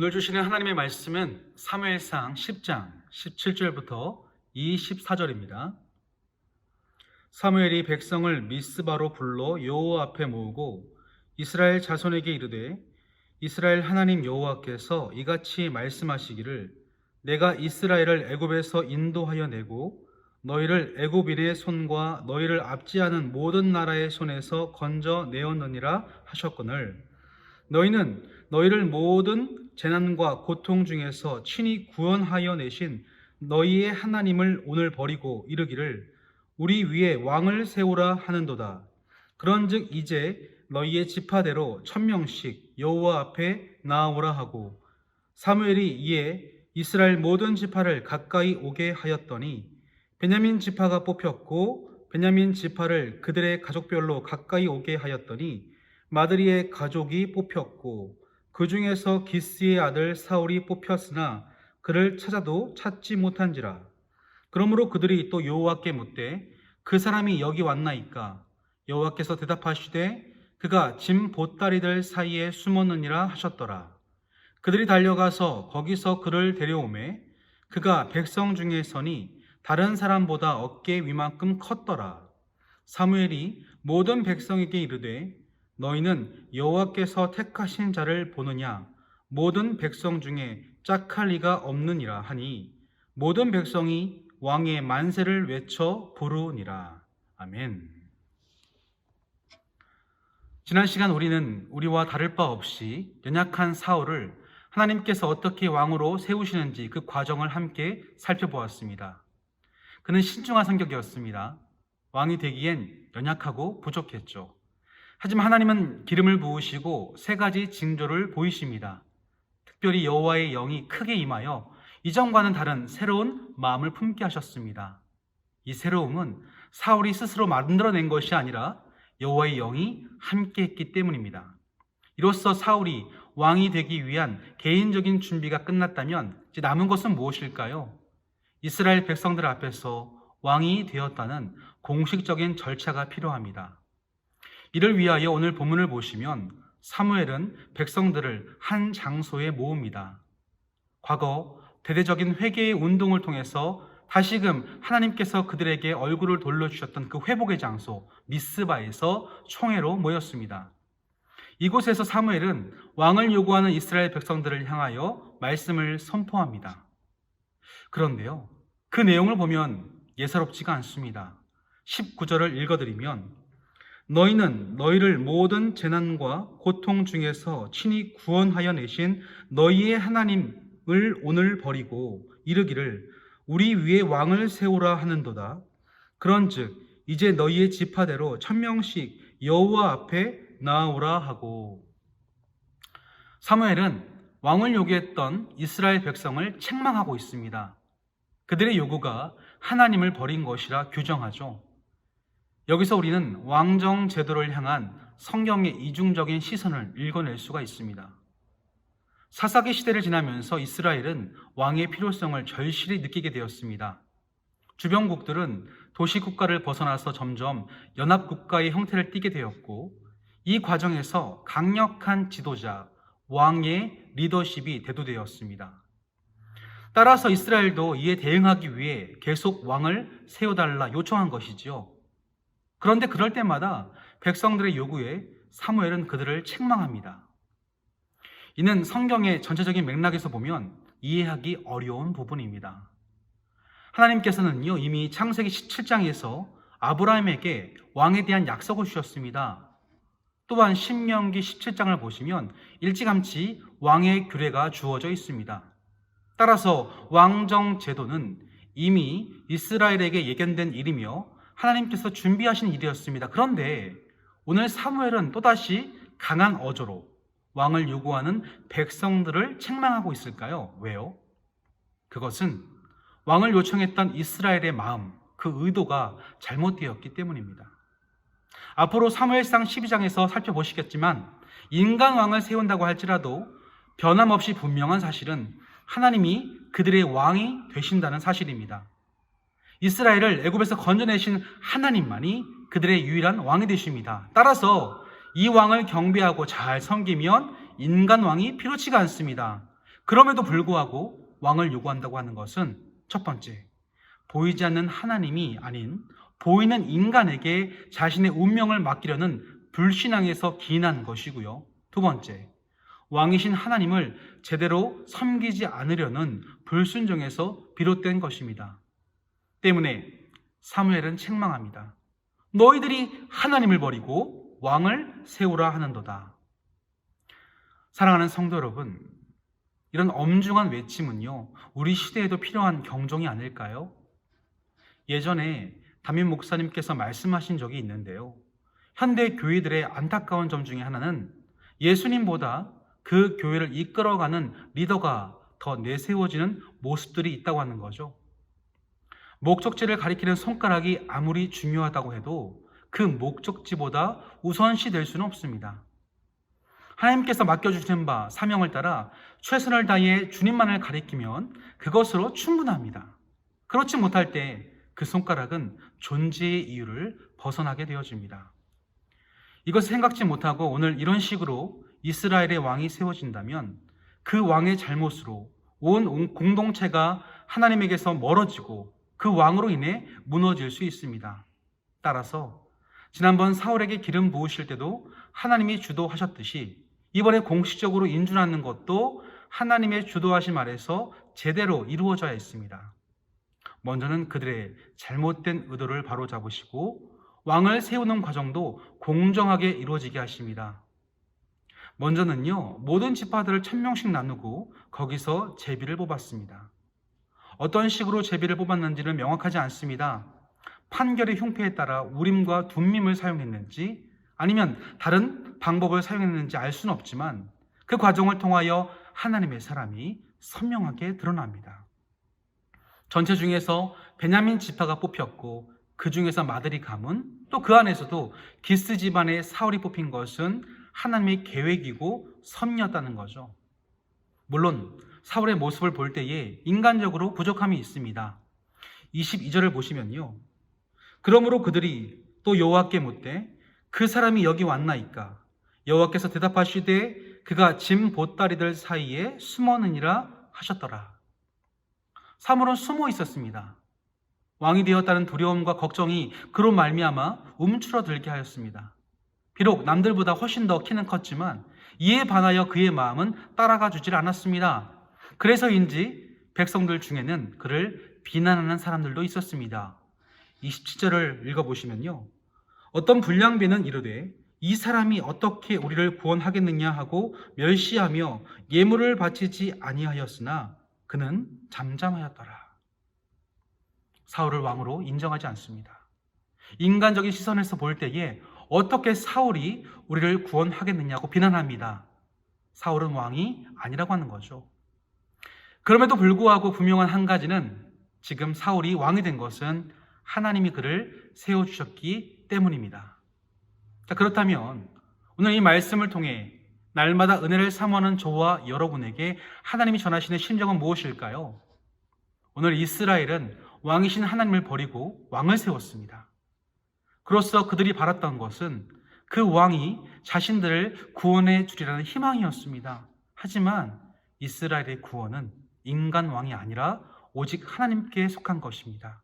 오늘 주시는 하나님의 말씀은 사무엘상 10장 17절부터 24절입니다. 사무엘이 백성을 미스바로 불러 여호와 앞에 모으고 이스라엘 자손에게 이르되 이스라엘 하나님 여호와께서 이같이 말씀하시기를 내가 이스라엘을 애굽에서 인도하여 내고 너희를 애굽인의 손과 너희를 압지하는 모든 나라의 손에서 건져 내었느니라 하셨거늘 너희는 너희를 모든 재난과 고통 중에서 친히 구원하여 내신 너희의 하나님을 오늘 버리고 이르기를 우리 위에 왕을 세우라 하는도다. 그런즉 이제 너희의 지파대로 1000명씩 여호와 앞에 나아오라 하고 사무엘이 이에 이스라엘 모든 지파를 가까이 오게 하였더니 베냐민 지파가 뽑혔고 베냐민 지파를 그들의 가족별로 가까이 오게 하였더니 마드리의 가족이 뽑혔고 그 중에서 기스의 아들 사울이 뽑혔으나 그를 찾아도 찾지 못한지라. 그러므로 그들이 또 여호와께 묻되 그 사람이 여기 왔나이까? 여호와께서 대답하시되 그가 짐 보따리들 사이에 숨었느니라 하셨더라. 그들이 달려가서 거기서 그를 데려오매 그가 백성 중에 서니 다른 사람보다 어깨 위만큼 컸더라. 사무엘이 모든 백성에게 이르되 너희는 여호와께서 택하신 자를 보느냐? 모든 백성 중에 짝할 리가 없느니라 하니 모든 백성이 왕의 만세를 외쳐 부르니라. 아멘. 지난 시간 우리는 우리와 다를 바 없이 연약한 사울을 하나님께서 어떻게 왕으로 세우시는지 그 과정을 함께 살펴보았습니다. 그는 신중한 성격이었습니다. 왕이 되기엔 연약하고 부족했죠. 하지만 하나님은 기름을 부으시고 세 가지 징조를 보이십니다. 특별히 여호와의 영이 크게 임하여 이전과는 다른 새로운 마음을 품게 하셨습니다. 이 새로움은 사울이 스스로 만들어낸 것이 아니라 여호와의 영이 함께 했기 때문입니다. 이로써 사울이 왕이 되기 위한 개인적인 준비가 끝났다면 이제 남은 것은 무엇일까요? 이스라엘 백성들 앞에서 왕이 되었다는 공식적인 절차가 필요합니다. 이를 위하여 오늘 본문을 보시면 사무엘은 백성들을 한 장소에 모읍니다. 과거 대대적인 회개의 운동을 통해서 다시금 하나님께서 그들에게 얼굴을 돌려주셨던 그 회복의 장소 미스바에서 총회로 모였습니다. 이곳에서 사무엘은 왕을 요구하는 이스라엘 백성들을 향하여 말씀을 선포합니다. 그런데요, 그 내용을 보면 예사롭지가 않습니다. 19절을 읽어드리면 너희는 너희를 모든 재난과 고통 중에서 친히 구원하여 내신 너희의 하나님을 오늘 버리고 이르기를 우리 위에 왕을 세우라 하는도다. 그런즉 이제 너희의 지파대로 1000명씩 여호와 앞에 나아오라 하고 사무엘은 왕을 요구했던 이스라엘 백성을 책망하고 있습니다. 그들의 요구가 하나님을 버린 것이라 규정하죠. 여기서 우리는 왕정 제도를 향한 성경의 이중적인 시선을 읽어낼 수가 있습니다. 사사기 시대를 지나면서 이스라엘은 왕의 필요성을 절실히 느끼게 되었습니다. 주변국들은 도시국가를 벗어나서 점점 연합국가의 형태를 띠게 되었고 이 과정에서 강력한 지도자, 왕의 리더십이 대두되었습니다. 따라서 이스라엘도 이에 대응하기 위해 계속 왕을 세워달라 요청한 것이지요. 그런데 그럴 때마다 백성들의 요구에 사무엘은 그들을 책망합니다. 이는 성경의 전체적인 맥락에서 보면 이해하기 어려운 부분입니다. 하나님께서는요, 이미 창세기 17장에서 아브라함에게 왕에 대한 약속을 주셨습니다. 또한 신명기 17장을 보시면 일찌감치 왕의 규례가 주어져 있습니다. 따라서 왕정 제도는 이미 이스라엘에게 예견된 일이며 하나님께서 준비하신 일이었습니다. 그런데 오늘 사무엘은 또다시 강한 어조로 왕을 요구하는 백성들을 책망하고 있을까요? 왜요? 그것은 왕을 요청했던 이스라엘의 마음, 그 의도가 잘못되었기 때문입니다. 앞으로 사무엘상 12장에서 살펴보시겠지만 인간 왕을 세운다고 할지라도 변함없이 분명한 사실은 하나님이 그들의 왕이 되신다는 사실입니다. 이스라엘을 애굽에서 건져내신 하나님만이 그들의 유일한 왕이 되십니다. 따라서 이 왕을 경배하고 잘 섬기면 인간 왕이 필요치가 않습니다. 그럼에도 불구하고 왕을 요구한다고 하는 것은 첫 번째, 보이지 않는 하나님이 아닌 보이는 인간에게 자신의 운명을 맡기려는 불신앙에서 기인한 것이고요. 두 번째, 왕이신 하나님을 제대로 섬기지 않으려는 불순종에서 비롯된 것입니다. 때문에 사무엘은 책망합니다. 너희들이 하나님을 버리고 왕을 세우라 하는도다. 사랑하는 성도 여러분, 이런 엄중한 외침은요, 우리 시대에도 필요한 경종이 아닐까요? 예전에 담임 목사님께서 말씀하신 적이 있는데요. 현대 교회들의 안타까운 점 중에 하나는 예수님보다 그 교회를 이끌어가는 리더가 더 내세워지는 모습들이 있다고 하는 거죠. 목적지를 가리키는 손가락이 아무리 중요하다고 해도 그 목적지보다 우선시 될 수는 없습니다. 하나님께서 맡겨주신 바 사명을 따라 최선을 다해 주님만을 가리키면 그것으로 충분합니다. 그렇지 못할 때 그 손가락은 존재의 이유를 벗어나게 되어집니다. 이것을 생각지 못하고 오늘 이런 식으로 이스라엘의 왕이 세워진다면 그 왕의 잘못으로 온 공동체가 하나님에게서 멀어지고 그 왕으로 인해 무너질 수 있습니다. 따라서 지난번 사울에게 기름 부으실 때도 하나님이 주도하셨듯이 이번에 공식적으로 인준하는 것도 하나님의 주도하심 아래서 제대로 이루어져야 했습니다. 먼저는 그들의 잘못된 의도를 바로잡으시고 왕을 세우는 과정도 공정하게 이루어지게 하십니다. 먼저는요, 모든 지파들을 1000명씩 나누고 거기서 제비를 뽑았습니다. 어떤 식으로 제비를 뽑았는지는 명확하지 않습니다. 판결의 흉패에 따라 우림과 둠밈을 사용했는지 아니면 다른 방법을 사용했는지 알 수는 없지만 그 과정을 통하여 하나님의 사람이 선명하게 드러납니다. 전체 중에서 베냐민 지파가 뽑혔고 그 중에서 마드리 가문 또 그 안에서도 기스 집안의 사울이 뽑힌 것은 하나님의 계획이고 섭리였다는 거죠. 물론 사울의 모습을 볼 때에 인간적으로 부족함이 있습니다. 22절을 보시면요. 그러므로 그들이 또 여호와께 묻되 그 사람이 여기 왔나이까? 여호와께서 대답하시되 그가 짐 보따리들 사이에 숨었느니라 하셨더라. 사울은 숨어 있었습니다. 왕이 되었다는 두려움과 걱정이 그로 말미암아 움츠러들게 하였습니다. 비록 남들보다 훨씬 더 키는 컸지만 이에 반하여 그의 마음은 따라가 주질 않았습니다. 그래서인지 백성들 중에는 그를 비난하는 사람들도 있었습니다. 27절을 읽어보시면요. 어떤 불량배는 이르되 이 사람이 어떻게 우리를 구원하겠느냐 하고 멸시하며 예물을 바치지 아니하였으나 그는 잠잠하였더라. 사울을 왕으로 인정하지 않습니다. 인간적인 시선에서 볼 때에 어떻게 사울이 우리를 구원하겠느냐고 비난합니다. 사울은 왕이 아니라고 하는 거죠. 그럼에도 불구하고 분명한 한 가지는 지금 사울이 왕이 된 것은 하나님이 그를 세워주셨기 때문입니다. 자, 그렇다면 오늘 이 말씀을 통해 날마다 은혜를 사모하는 저와 여러분에게 하나님이 전하시는 심정은 무엇일까요? 오늘 이스라엘은 왕이신 하나님을 버리고 왕을 세웠습니다. 그로써 그들이 바랐던 것은 그 왕이 자신들을 구원해 주리라는 희망이었습니다. 하지만 이스라엘의 구원은 인간 왕이 아니라 오직 하나님께 속한 것입니다.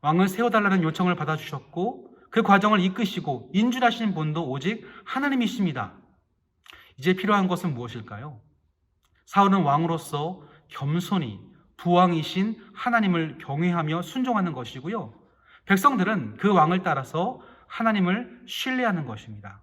왕을 세워달라는 요청을 받아주셨고 그 과정을 이끄시고 인준하시는 분도 오직 하나님이십니다. 이제 필요한 것은 무엇일까요? 사울은 왕으로서 겸손히 부왕이신 하나님을 경외하며 순종하는 것이고요. 백성들은 그 왕을 따라서 하나님을 신뢰하는 것입니다.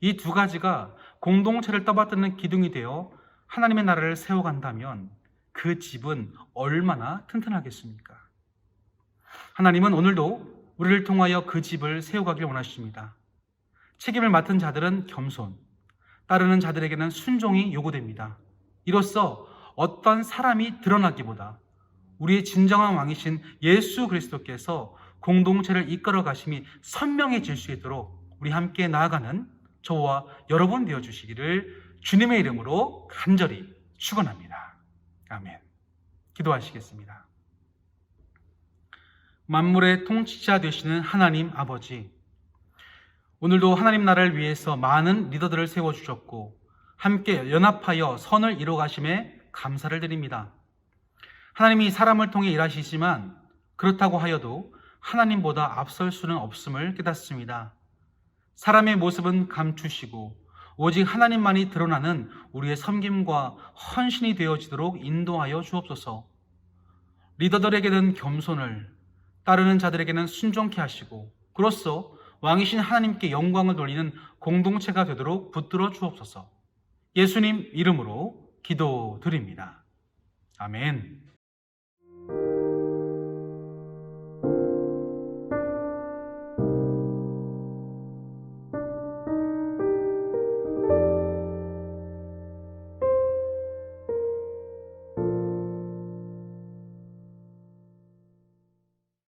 이 두 가지가 공동체를 떠받드는 기둥이 되어 하나님의 나라를 세워간다면 그 집은 얼마나 튼튼하겠습니까? 하나님은 오늘도 우리를 통하여 그 집을 세워가길 원하십니다. 책임을 맡은 자들은 겸손, 따르는 자들에게는 순종이 요구됩니다. 이로써 어떤 사람이 드러나기보다 우리의 진정한 왕이신 예수 그리스도께서 공동체를 이끌어 가심이 선명해질 수 있도록 우리 함께 나아가는 저와 여러분 되어주시기를 주님의 이름으로 간절히 축원합니다. 아멘. 기도하시겠습니다. 만물의 통치자 되시는 하나님 아버지, 오늘도 하나님 나라를 위해서 많은 리더들을 세워주셨고 함께 연합하여 선을 이루어가심에 감사를 드립니다. 하나님이 사람을 통해 일하시지만 그렇다고 하여도 하나님보다 앞설 수는 없음을 깨닫습니다. 사람의 모습은 감추시고 오직 하나님만이 드러나는 우리의 섬김과 헌신이 되어지도록 인도하여 주옵소서. 리더들에게는 겸손을, 따르는 자들에게는 순종케 하시고 그로써 왕이신 하나님께 영광을 돌리는 공동체가 되도록 붙들어 주옵소서. 예수님 이름으로 기도드립니다. 아멘.